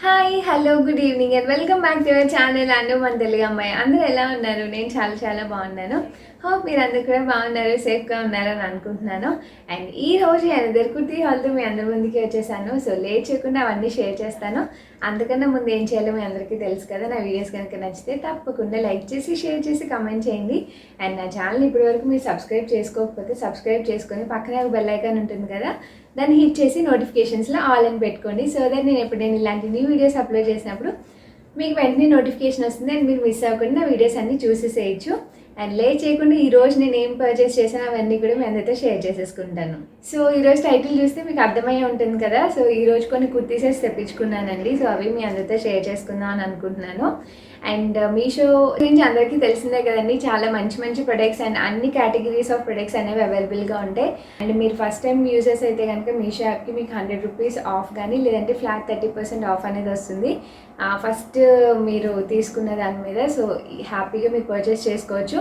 Hi hello good evening and welcome back to your channel and మన తెలుగు అమ్మాయి. అందరూ ఎలా ఉన్నారు? నేను చాలా చాలా బాగున్నాను. హోప్ మీరు అందరు కూడా బాగున్నారు, సేఫ్గా ఉన్నారని అనుకుంటున్నాను. అండ్ ఈ రోజు అనదర్ కుర్తీ హాల్తో మీ అందరి ముందుకి వచ్చేసాను. సో లేట్ చేయకుండా అవన్నీ షేర్ చేస్తాను. అందుకన్నా ముందు ఏం చేయాలో మీ అందరికీ తెలుసు కదా. నా వీడియోస్ కనుక నచ్చితే తప్పకుండా లైక్ చేసి, షేర్ చేసి, కమెంట్ చేయండి. అండ్ నా ఛానల్ ఇప్పటివరకు మీరు సబ్స్క్రైబ్ చేసుకోకపోతే సబ్స్క్రైబ్ చేసుకొని పక్కనే ఒక బెల్ ఐకాన్ ఉంటుంది కదా, దాన్ని హిట్ చేసి నోటిఫికేషన్స్లో ఆల్ అని పెట్టుకోండి. సో దట్ నేను ఎప్పుడైనా ఇలాంటి న్యూ వీడియోస్ అప్లోడ్ చేసినప్పుడు మీకు వెంటనే నోటిఫికేషన్ వస్తుంది అండ్ మీరు మిస్ అవ్వకుండా నా వీడియోస్ అన్నీ చూసేసేయచ్చు. అండ్ లేట్ చేయకుండా ఈరోజు నేను ఏం పర్చేస్ చేసాను అవన్నీ కూడా మీ అందరితో షేర్ చేసేసుకుంటాను. సో ఈరోజు టైటిల్ చూస్తే మీకు అర్థమయ్యే ఉంటుంది కదా. సో ఈరోజు కొన్ని కుర్తీసెస్ తెప్పించుకున్నానండి. సో అవి మీ అందరితో షేర్ చేసుకుందాం అని అనుకుంటున్నాను. అండ్ మీషో గురించి అందరికీ తెలిసిందే కదండి, చాలా మంచి మంచి ప్రొడక్ట్స్ అండ్ అన్ని కేటగిరీస్ ఆఫ్ ప్రొడక్ట్స్ అనేవి అవైలబుల్గా ఉంటాయి. అండ్ మీరు ఫస్ట్ టైం యూజర్స్ అయితే కనుక మీషో యాప్కి మీకు 100 రూపీస్ ఆఫ్ కానీ లేదంటే ఫ్లాట్ 30% ఆఫ్ అనేది వస్తుంది ఫస్ట్ మీరు తీసుకున్న దాని మీద. సో హ్యాపీగా మీరు పర్చేస్ చేసుకోవచ్చు.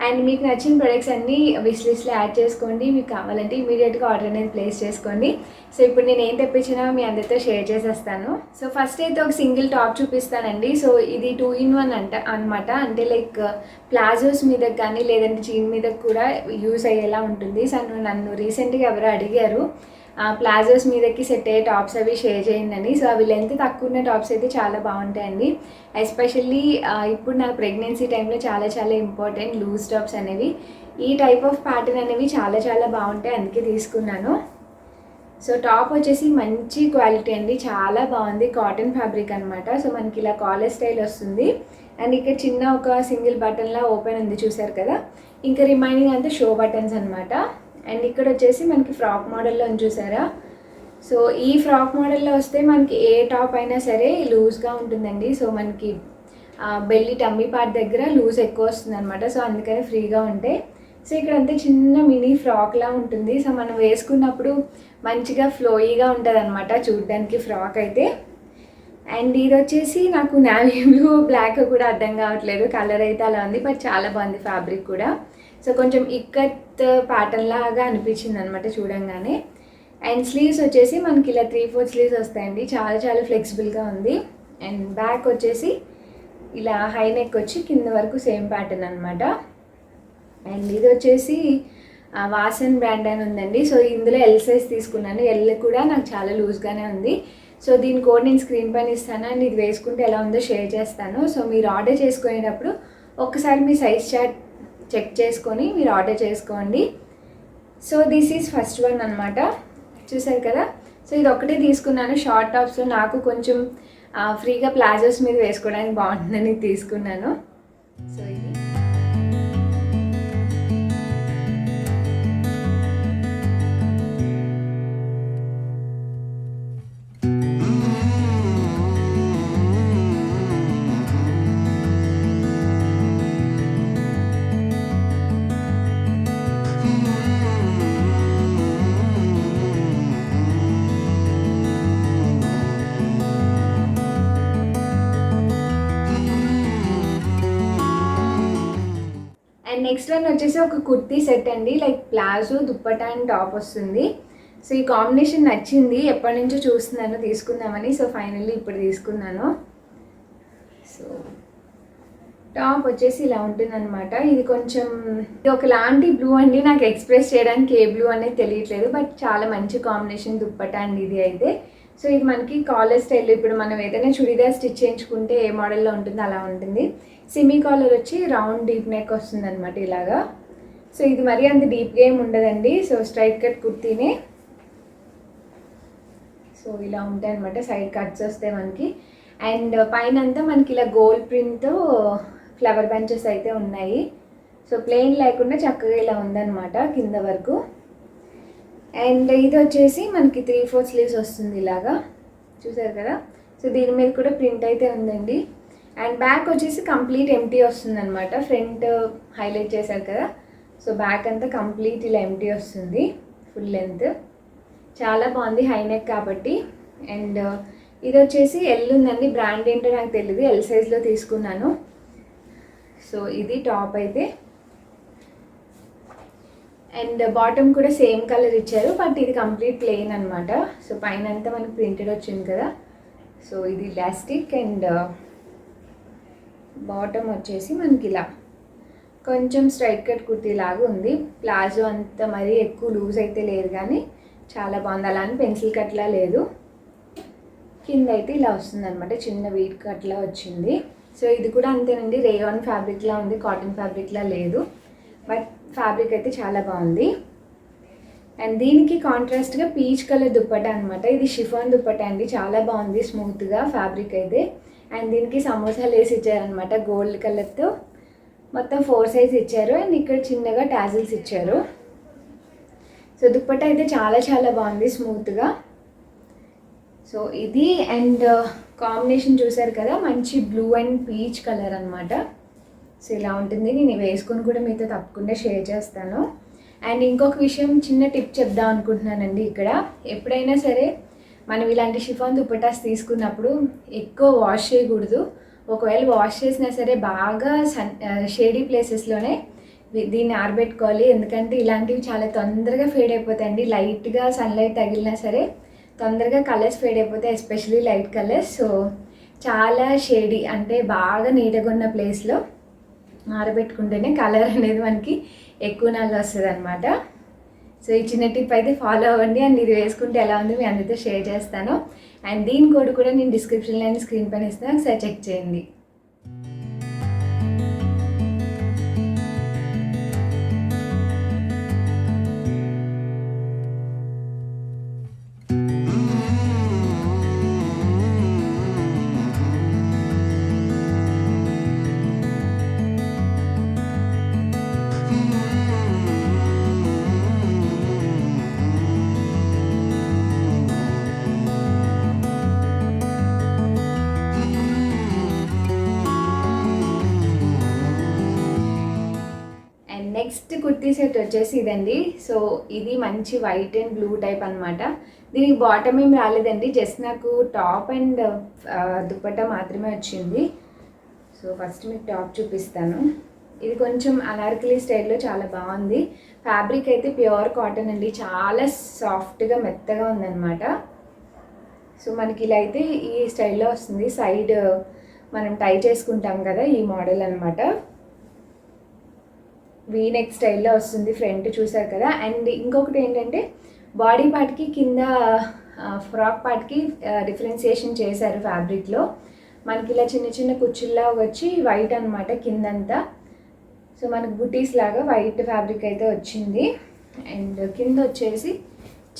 అండ్ మీకు నచ్చిన ప్రొడక్ట్స్ అన్నీ విష్ లిస్ట్లో యాడ్ చేసుకోండి. మీకు కావాలంటే ఇమీడియట్గా ఆర్డర్ అనేది ప్లేస్ చేసుకోండి. సో ఇప్పుడు నేను ఏం తెప్పించినా మీ అందరితో షేర్ చేసేస్తాను. సో ఫస్ట్ అయితే ఒక సింగిల్ టాప్ చూపిస్తానండి. సో ఇది 2-in-1 అనమాట. అంటే లైక్ ప్లాజోస్ మీద కానీ లేదంటే జీన్ మీద కూడా యూస్ అయ్యేలా ఉంటుంది. సో నన్ను రీసెంట్గా ఎవరో అడిగారు ప్లాజోస్ మీదకి సెట్ అయ్యే టాప్స్ అవి షేర్ చేయండి. సో అవి లెంత్ తక్కువ ఉన్న టాప్స్ అయితే చాలా బాగుంటాయండి. ఎస్పెషల్లీ ఇప్పుడు నా ప్రెగ్నెన్సీ టైంలో చాలా చాలా ఇంపార్టెంట్ లూజ్ టాప్స్ అనేవి. ఈ టైప్ ఆఫ్ ప్యాటర్న్ అనేవి చాలా చాలా బాగుంటాయి, అందుకే తీసుకున్నాను. సో టాప్ వచ్చేసి మంచి క్వాలిటీ అండి, చాలా బాగుంది. కాటన్ ఫ్యాబ్రిక్ అనమాట. సో మనకి ఇలా కాలర్ స్టైల్ వస్తుంది. అండ్ ఇక్కడ చిన్న ఒక సింగిల్ బటన్లా ఓపెన్ ఉంది చూసారు కదా. ఇంకా రిమైనింగ్ అంతా షో బటన్స్ అనమాట. అండ్ ఇక్కడ వచ్చేసి మనకి ఫ్రాక్ మోడల్లో చూసారా. సో ఈ ఫ్రాక్ మోడల్లో వస్తే మనకి ఏ టాప్ అయినా సరే లూజ్గా ఉంటుందండి. సో మనకి బెల్లి టమ్మీ పార్ట్ దగ్గర లూజ్ ఎక్కువ వస్తుంది అనమాట. సో అందుకని ఫ్రీగా ఉంటాయి. సో ఇక్కడ అంతే చిన్న మినీ ఫ్రాక్లా ఉంటుంది. సో మనం వేసుకున్నప్పుడు మంచిగా ఫ్లోయీగా ఉంటుంది అనమాట చూడడానికి ఫ్రాక్ అయితే. అండ్ ఇది వచ్చేసి నాకు నావీ బ్లూ బ్లాక్ కూడా అర్థం కావట్లేదు, కలర్ అయితే అలా ఉంది, బట్ చాలా బాగుంది ఫ్యాబ్రిక్ కూడా. సో కొంచెం ఇక్కత్ ప్యాటర్న్ లాగా అనిపించింది అనమాట చూడంగానే. అండ్ స్లీవ్స్ వచ్చేసి మనకి ఇలా 3/4 స్లీవ్స్ వస్తాయండి, చాలా చాలా ఫ్లెక్సిబుల్గా ఉంది. అండ్ బ్యాక్ వచ్చేసి ఇలా హై నెక్ వచ్చి కింద వరకు సేమ్ ప్యాటర్న్ అనమాట. అండ్ ఇది వచ్చేసి వాసన్ బ్రాండ్ అని ఉందండి. సో ఇందులో ఎల్ సైజ్ తీసుకున్నాను. ఎల్ కూడా నాకు చాలా లూజ్గానే ఉంది. సో దీని కోడ్ నేను స్క్రీన్ పైన ఇస్తాను అండ్ ఇది వేసుకుంటే ఎలా ఉందో షేర్ చేస్తాను. సో మీరు ఆర్డర్ చేసుకునేటప్పుడు ఒక్కసారి మీ సైజ్ చార్ట్ చెక్ చేసుకొని మీరు ఆర్డర్ చేసుకోండి. So this is first one అనమాట, చూసారు కదా. సో ఇది ఒకటే తీసుకున్నాను. షార్ట్ టాప్స్లో నాకు కొంచెం ఫ్రీగా ప్లాజోస్ మీద వేసుకోవడానికి బాగుంటుందని తీసుకున్నాను. సో ఇది అండ్ నెక్స్ట్ వన్ వచ్చేసి ఒక కుర్తీ సెట్ అండి, like palazzo dupatta and top వస్తుంది. సో ఈ కాంబినేషన్ నచ్చింది, ఎప్పటి నుంచో చూస్తున్నాను తీసుకుందామని. సో ఫైనల్లీ ఇప్పుడు తీసుకున్నాను. సో టాప్ వచ్చేసి ఇలా ఉంటుందన్నమాట. ఇది కొంచెం ఒకలాంటి బ్లూ అండి, నాకు ఎక్స్ప్రెస్ చేయడానికి ఏ బ్లూ అనేది తెలియట్లేదు, బట్ చాలా మంచి కాంబినేషన్ దుప్పటా అండి ఇది అయితే. సో ఇది మనకి కాలర్ స్టైల్, ఇప్పుడు మనం ఏదైనా చుడిదార్ స్టిచ్ చేయించుకుంటే ఏ మోడల్లో ఉంటుందో అలా ఉంటుంది. సెమీ కాలర్ వచ్చి రౌండ్ డీప్ నెక్ వస్తుంది అనమాట ఇలాగా. సో ఇది మరీ అంత డీప్గా ఏమి ఉండదండి. సో స్ట్రైట్ కట్ కుర్తీనే. సో ఇలా ఉంటాయి అనమాట, సైడ్ కట్స్ వస్తాయి మనకి. అండ్ పైన అంతా మనకి ఇలా గోల్డ్ ప్రింట్తో ఫ్లవర్ బంచెస్ అయితే ఉన్నాయి. సో ప్లెయిన్ లేకుండా చక్కగా ఇలా ఉందన్నమాట కింద వరకు. అండ్ ఇది వచ్చేసి మనకి 3/4 స్లీవ్స్ వస్తుంది ఇలాగా, చూసారు కదా. సో దీని మీద కూడా ప్రింట్ అయితే ఉందండి. అండ్ బ్యాక్ వచ్చేసి కంప్లీట్ ఎంటీ వస్తుంది అనమాట. ఫ్రంట్ హైలైట్ చేశారు కదా. సో బ్యాక్ అంతా కంప్లీట్ ఇలా ఎంటీ వస్తుంది ఫుల్ లెంత్, చాలా బాగుంది హై నెక్ కాబట్టి. అండ్ ఇది వచ్చేసి ఎల్ ఉందండి, బ్రాండ్ ఏంటో నాకు తెలియదు, ఎల్ సైజ్లో తీసుకున్నాను. సో ఇది టాప్ అయితే. అండ్ బాటమ్ కూడా సేమ్ కలర్ ఇచ్చారు, బట్ ఇది కంప్లీట్ ప్లెయిన్ అనమాట. సో పైన అంతా మనకి ప్రింటెడ్ వచ్చింది కదా. సో ఇది ఎలాస్టిక్ అండ్ బాటమ్ వచ్చేసి మనకి ఇలా కొంచెం స్ట్రైట్ కట్ కుర్తీ లాగా ఉంది. ప్లాజో అంత మరీ ఎక్కువ లూజ్ అయితే లేదు, కానీ చాలా బాగుంది. అలా అని పెన్సిల్ కట్లా లేదు. కింద అయితే ఇలా వస్తుంది అనమాట, చిన్న వీట్ కట్లా వచ్చింది. సో ఇది కూడా అంతేనండి, రేయాన్ ఫ్యాబ్రిక్లా ఉంది, కాటన్ ఫ్యాబ్రిక్లా లేదు. బట్ ఫ్యాబ్రిక్ అయితే చాలా బాగుంది. అండ్ దీనికి కాంట్రాస్ట్గా పీచ్ కలర్ దుప్పటా అనమాట. ఇది షిఫాన్ దుప్పటా అండి, చాలా బాగుంది, స్మూత్గా ఫ్యాబ్రిక్ అయితే. అండ్ దీనికి సమోసా లేస్ ఇచ్చారనమాట గోల్డ్ కలర్తో. మొత్తం 4 సైజ్ ఇచ్చారు. అండ్ ఇక్కడ చిన్నగా టాజిల్స్ ఇచ్చారు. సో దుప్పటా అయితే చాలా చాలా బాగుంది, స్మూత్గా. సో ఇది అండ్ కాంబినేషన్ చూసారు కదా, మంచి బ్లూ అండ్ పీచ్ కలర్ అనమాట. సో ఇలా ఉంటుంది. నేను వేసుకొని కూడా మీతో తప్పకుండా షేర్ చేస్తాను. అండ్ ఇంకొక విషయం, చిన్న టిప్ చెప్దాం అనుకుంటున్నానండి. ఇక్కడ ఎప్పుడైనా సరే మనం ఇలాంటి షిఫాన్ దుప్పటాస్ తీసుకున్నప్పుడు ఎక్కువ వాష్ చేయకూడదు. ఒకవేళ వాష్ చేసినా సరే బాగా షేడీ ప్లేసెస్లోనే దీన్ని ఆరబెట్టుకోవాలి. ఎందుకంటే ఇలాంటివి చాలా తొందరగా ఫేడ్ అయిపోతాయండి. లైట్గా సన్లైట్ తగిలినా సరే తొందరగా కలర్స్ ఫేడ్ అయిపోతాయి, ఎస్పెషలీ లైట్ కలర్స్. సో చాలా షేడీ అంటే బాగా నీట్గా ఉన్న ప్లేస్లో ఆరబెట్టుకుంటేనే కలర్ అనేది మనకి ఎక్కువ నాళ్ళు వస్తుంది అనమాట. సో ఈ చిన్న టిప్ అయితే ఫాలో అవ్వండి. అండ్ ఇది వేసుకుంటే ఎలా ఉంది మీ అందరితో షేర్ చేస్తాను. అండ్ దీని కోడ్ కూడా నేను డిస్క్రిప్షన్లో అండ్ స్క్రీన్ పైన ఇస్తాను, ఒకసారి చెక్ చేయండి. నెక్స్ట్ కుర్తీ సెట్ వచ్చేసి ఇదండి. సో ఇది మంచి వైట్ అండ్ బ్లూ టైప్ అనమాట. దీనికి బాటమ్ ఏం రాలేదండి, జస్ట్ నాకు టాప్ అండ్ దుప్పట్టా మాత్రమే వచ్చింది. సో ఫస్ట్ మీకు టాప్ చూపిస్తాను. ఇది కొంచెం అనార్కలి స్టైల్లో చాలా బాగుంది. ఫ్యాబ్రిక్ అయితే ప్యూర్ కాటన్ అండి, చాలా సాఫ్ట్గా మెత్తగా ఉందన్నమాట. సో మనకి ఇలా అయితే ఈ స్టైల్లో వస్తుంది. సైడ్ మనం టై చేసుకుంటాం కదా, ఈ మోడల్ అనమాట. వీనెక్ స్టైల్లో వస్తుంది, ఫ్రంట్ చూసారు కదా. అండ్ ఇంకొకటి ఏంటంటే బాడీ పార్ట్కి కింద ఫ్రాక్ పార్ట్కి డిఫరెన్సియేషన్ చేశారు ఫ్యాబ్రిక్లో. మనకి ఇలా చిన్న చిన్న కుచ్చుల్లా వచ్చి వైట్ అనమాట కిందంతా. సో మనకు బుటీస్ లాగా వైట్ ఫ్యాబ్రిక్ అయితే వచ్చింది. అండ్ కింద వచ్చేసి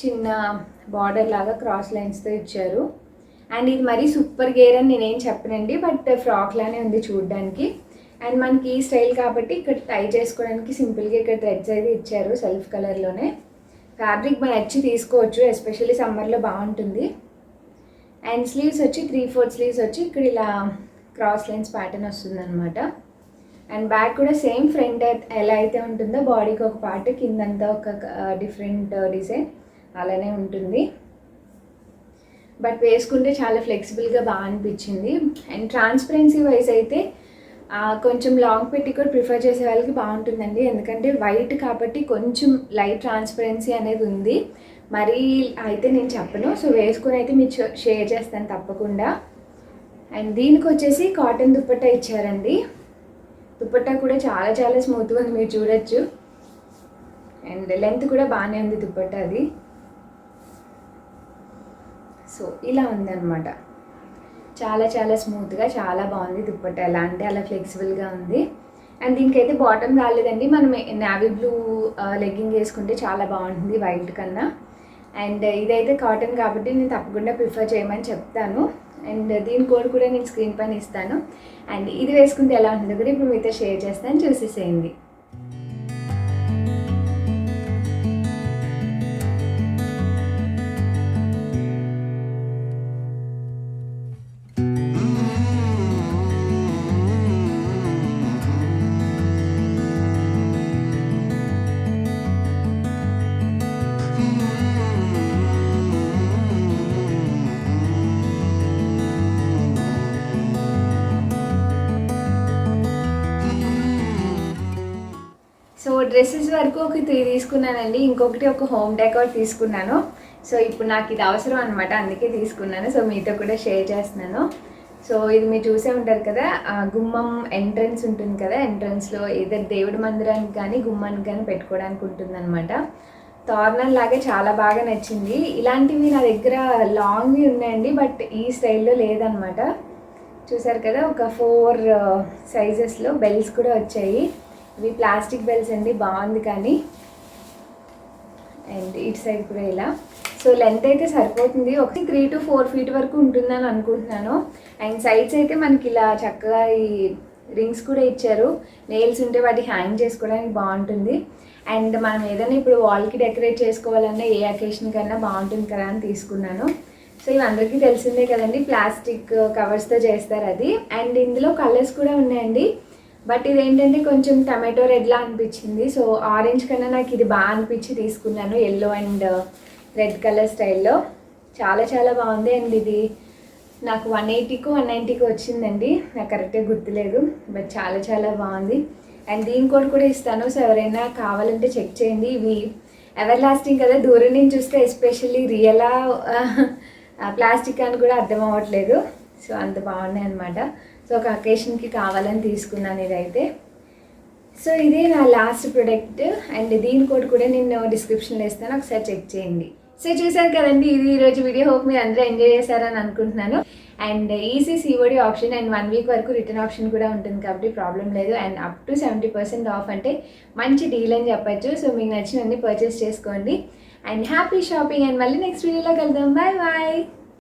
చిన్న బార్డర్ లాగా క్రాస్ లైన్స్తో ఇచ్చారు. అండ్ ఇది మరీ సూపర్ గేర్ అని నేనేం చెప్పనండి, బట్ ఫ్రాక్ లానే ఉంది చూడడానికి. అండ్ మనకి ఈ స్టైల్ కాబట్టి ఇక్కడ టై చేసుకోవడానికి సింపుల్గా ఇక్కడ థ్రెడ్స్ అయితే ఇచ్చారు సెల్ఫ్ కలర్లోనే. ఫ్యాబ్రిక్ మన నచ్చి తీసుకోవచ్చు, ఎస్పెషల్లీ సమ్మర్లో బాగుంటుంది. అండ్ స్లీవ్స్ వచ్చి 3/4 స్లీవ్స్ వచ్చి ఇక్కడ ఇలా క్రాస్ లైన్స్ ప్యాటర్న్ వస్తుంది అనమాట. అండ్ బ్యాక్ కూడా సేమ్ ఫ్రంట్ ఎలా అయితే ఉంటుందో బాడీకి ఒక పార్ట్, కిందంతా ఒక డిఫరెంట్ డిజైన్ అలానే ఉంటుంది. బట్ వేసుకుంటే చాలా ఫ్లెక్సిబుల్గా బాగా అనిపించింది. అండ్ ట్రాన్స్పరెన్సీ వైజ్ అయితే కొంచెం లాంగ్ పెట్టికోట్ ప్రిఫర్ చేసే వాళ్ళకి బాగుంటుందండి. ఎందుకంటే వైట్ కాబట్టి కొంచెం లైట్ ట్రాన్స్పరెన్సీ అనేది ఉంది. మరీ అయితే నేను చెప్పను. సో వేసుకొని అయితే మీరు షేర్ చేస్తాను తప్పకుండా. అండ్ దీనికి వచ్చేసి కాటన్ దుప్పట్టా ఇచ్చారండి. దుప్పట్టా కూడా చాలా చాలా స్మూత్గా ఉంది, మీరు చూడొచ్చు. అండ్ లెంత్ కూడా బాగానే ఉంది దుప్పట్టా అది. సో ఇలా ఉందన్నమాట, చాలా చాలా స్మూత్గా చాలా బాగుంది దుప్పట్టా. ఎలా అంటే అలా ఫ్లెక్సిబుల్గా ఉంది. అండ్ దీనికైతే బాటమ్ రాలేదండి, మనం నావీ బ్లూ లెగ్గింగ్ వేసుకుంటే చాలా బాగుంటుంది వైట్ కన్నా. అండ్ ఇదైతే కాటన్ కాబట్టి నేను తప్పకుండా ప్రిఫర్ చేయమని చెప్తాను. అండ్ దీని కోడ్ కూడా నేను స్క్రీన్ పైన ఇస్తాను. అండ్ ఇది వేసుకుంటే ఎలా ఉంటుందో కూడా ఇప్పుడు మీతో షేర్ చేస్తాను, చూసేసేయండి. సో డ్రెస్సెస్ వరకు ఒక 3 తీసుకున్నానండి. ఇంకొకటి ఒక హోమ్ డెకార్ తీసుకున్నాను. సో ఇప్పుడు నాకు ఇది అవసరం అనమాట, అందుకే తీసుకున్నాను. సో మీతో కూడా షేర్ చేస్తున్నాను. సో ఇది మీరు చూసే ఉంటారు కదా, గుమ్మం ఎంట్రన్స్ ఉంటుంది కదా, ఎంట్రన్స్లో ఏదో దేవుడి మందిరానికి కానీ గుమ్మానికి కానీ పెట్టుకోవడానికి ఉంటుందన్నమాట. తోరణం లాగే చాలా బాగా నచ్చింది. ఇలాంటివి నా దగ్గర లాంగ్వి ఉన్నాయండి, బట్ ఈ స్టైల్లో లేదనమాట. చూసారు కదా, ఒక 4 సైజెస్లో బెల్స్ కూడా వచ్చాయి. ఇవి ప్లాస్టిక్ బెల్స్ అండి, బాగుంది. కానీ అండ్ ఇటు సైడ్ కూడా ఇలా. సో లెంత్ అయితే సరిపోతుంది, ఒక 3 to 4 feet వరకు ఉంటుందని అనుకుంటున్నాను. అండ్ సైడ్స్ అయితే మనకి ఇలా చక్కగా ఈ రింగ్స్ కూడా ఇచ్చారు. నెయిల్స్ ఉంటే వాటి హ్యాంగ్ చేసుకోవడానికి బాగుంటుంది. అండ్ మనం ఏదైనా ఇప్పుడు వాల్కి డెకరేట్ చేసుకోవాలన్నా ఏ అకేషన్ కన్నా బాగుంటుంది కదా అని తీసుకున్నాను. సో ఇవి అందరికీ తెలిసిందే కదండి, ప్లాస్టిక్ కవర్స్తో చేస్తారు అది. అండ్ ఇందులో కలర్స్ కూడా ఉన్నాయండి, బట్ ఇదేంటంటే కొంచెం టమాటో రెడ్లా అనిపించింది. సో ఆరెంజ్ కన్నా నాకు ఇది బాగా అనిపించి తీసుకున్నాను, ఎల్లో అండ్ రెడ్ కలర్ స్టైల్లో. చాలా చాలా బాగుంది. అండ్ ఇది నాకు 180కో 190కో వచ్చిందండి, నాకు కరెక్ట్గా గుర్తులేదు, బట్ చాలా చాలా బాగుంది. అండ్ దీని కోడ్ కూడా ఇస్తాను, సో ఎవరైనా కావాలంటే చెక్ చేయండి. ఇవి ఎవర్ లాస్టింగ్ కదా, దూరం నుంచి చూస్తే ఎస్పెషల్లీ రియలా ప్లాస్టిక్ అని కూడా అర్థం అవ్వట్లేదు. సో అంత బాగున్నాయి అనమాట. సో ఒక అకేషన్కి కావాలని తీసుకున్నాను ఇదైతే. సో ఇదే నా లాస్ట్ ప్రోడక్ట్, అండ్ దీని కోడ్ కూడా నేను డిస్క్రిప్షన్లో ఇస్తాను, ఒకసారి చెక్ చేయండి. సో చూసారు కదండి, ఇది ఈరోజు వీడియో. హోప్ మీరు అందరూ ఎంజాయ్ చేశారని అనుకుంటున్నాను. And easy COD option and 1 week వరకు రిటర్న్ ఆప్షన్ కూడా ఉంటుంది కాబట్టి ప్రాబ్లం లేదు. అండ్ అప్ టు 70% ఆఫ్ అంటే మంచి డీల్ అని చెప్పచ్చు. సో మీకు నచ్చినవన్నీ పర్చేస్ చేసుకోండి. And happy shopping. అండ్ మళ్ళీ నెక్స్ట్ వీడియోలో కలుద్దాం. Bye bye.